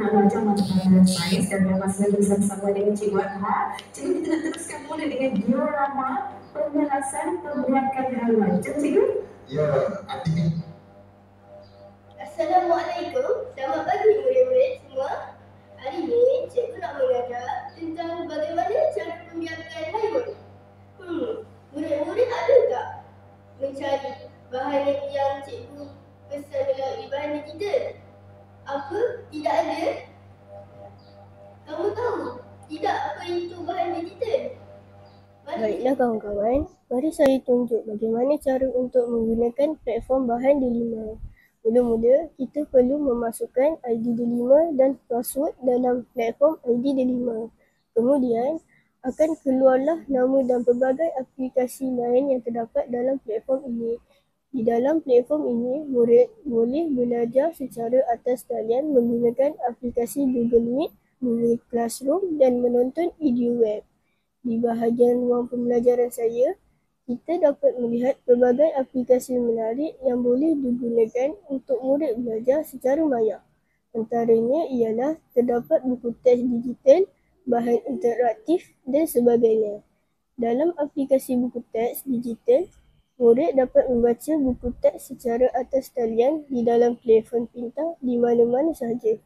belajar mata sains dan masih lagi bersama dengan Cikgu Adha. Cikgu, kita nak teruskan mula dengan diorama pembahasan pergerakan haiwan. Cikgu? Ya, aktiviti. Assalamualaikum, selamat pagi murid-murid semua. Hari ini cikgu nak mengajar tentang bagaimana cara pembiakan haiwan. Murid-murid ada tak mencari bahan yang cikgu pesan melalui bahan digital? Apa? Tidak ada? Kamu tahu tidak apa itu bahan digital? Baiklah kawan-kawan, mari saya tunjuk bagaimana cara untuk menggunakan platform bahan D5. Mula-mula, kita perlu memasukkan ID D5 dan password dalam platform ID D5. Kemudian, akan keluarlah nama dan pelbagai aplikasi lain yang terdapat dalam platform ini. Di dalam platform ini, murid boleh belajar secara atas talian menggunakan aplikasi Google Meet, Google Classroom dan menonton video web. Di bahagian ruang pembelajaran saya, kita dapat melihat pelbagai aplikasi menarik yang boleh digunakan untuk murid belajar secara maya. Antaranya ialah terdapat buku teks digital, bahan interaktif dan sebagainya. Dalam aplikasi buku teks digital, murid dapat membaca buku teks secara atas talian di dalam telefon pintar di mana-mana sahaja.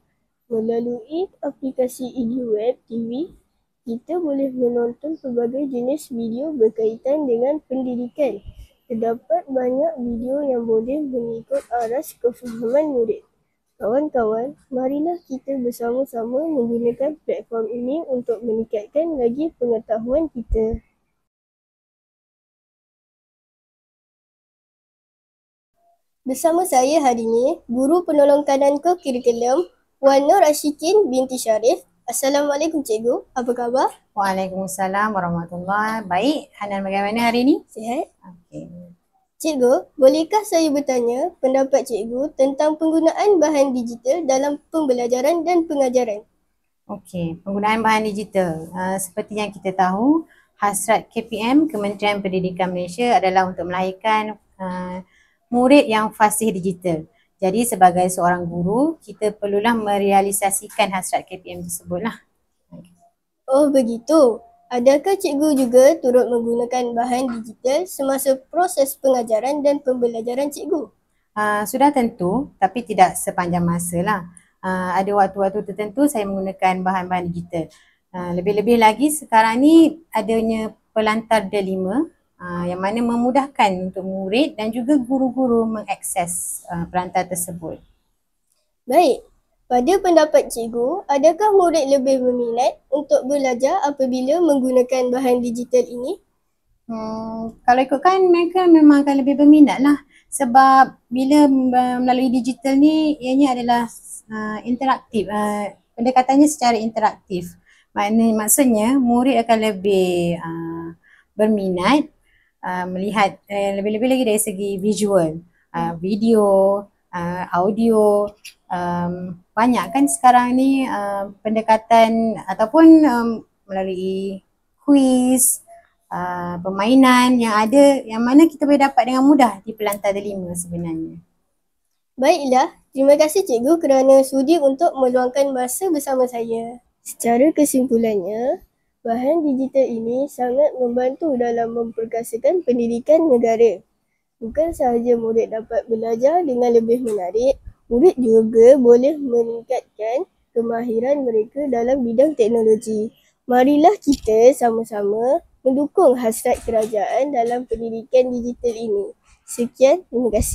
Melalui aplikasi EduWeb TV, kita boleh menonton pelbagai jenis video berkaitan dengan pendidikan. Terdapat banyak video yang boleh mengikut aras kefahaman murid. Kawan-kawan, marilah kita bersama-sama menggunakan platform ini untuk meningkatkan lagi pengetahuan kita. Bersama saya hari ini, Guru Penolong Kanan Kokurikulum Wan Nur Ashikin binti Syarif. Assalamualaikum cikgu, apa khabar? Waalaikumsalam warahmatullahi. Baik, Hanan bagaimana hari ini? Sihat? Okey. Cikgu, bolehkah saya bertanya pendapat cikgu tentang penggunaan bahan digital dalam pembelajaran dan pengajaran? Okey, penggunaan bahan digital. Seperti yang kita tahu, hasrat KPM, Kementerian Pendidikan Malaysia adalah untuk melahirkan murid yang fasih digital. Jadi sebagai seorang guru, kita perlulah merealisasikan hasrat KPM tersebutlah. Oh begitu. Adakah cikgu juga turut menggunakan bahan digital semasa proses pengajaran dan pembelajaran cikgu? Sudah tentu, tapi tidak sepanjang masa lah. Ada waktu-waktu tertentu saya menggunakan bahan-bahan digital. Lebih-lebih lagi sekarang ni adanya pelantar D5 yang mana memudahkan untuk murid dan juga guru-guru mengakses pelantar tersebut. Baik, pada pendapat cikgu, adakah murid lebih berminat untuk belajar apabila menggunakan bahan digital ini? Kalau ikutkan mereka memang akan lebih berminat lah, sebab bila melalui digital ni ianya adalah interaktif, pendekatannya secara interaktif. Maksudnya murid akan lebih berminat melihat lebih-lebih lagi dari segi visual, video, audio. Banyak kan sekarang ni pendekatan ataupun melalui quiz, permainan yang ada yang mana kita boleh dapat dengan mudah di pelantar D5 sebenarnya. Baiklah, terima kasih cikgu kerana sudi untuk meluangkan masa bersama saya. Secara kesimpulannya, bahan digital ini sangat membantu dalam memperkasakan pendidikan negara. Bukan sahaja murid dapat belajar dengan lebih menarik, murid juga boleh meningkatkan kemahiran mereka dalam bidang teknologi. Marilah kita sama-sama mendukung hasrat kerajaan dalam pendidikan digital ini. Sekian, terima kasih.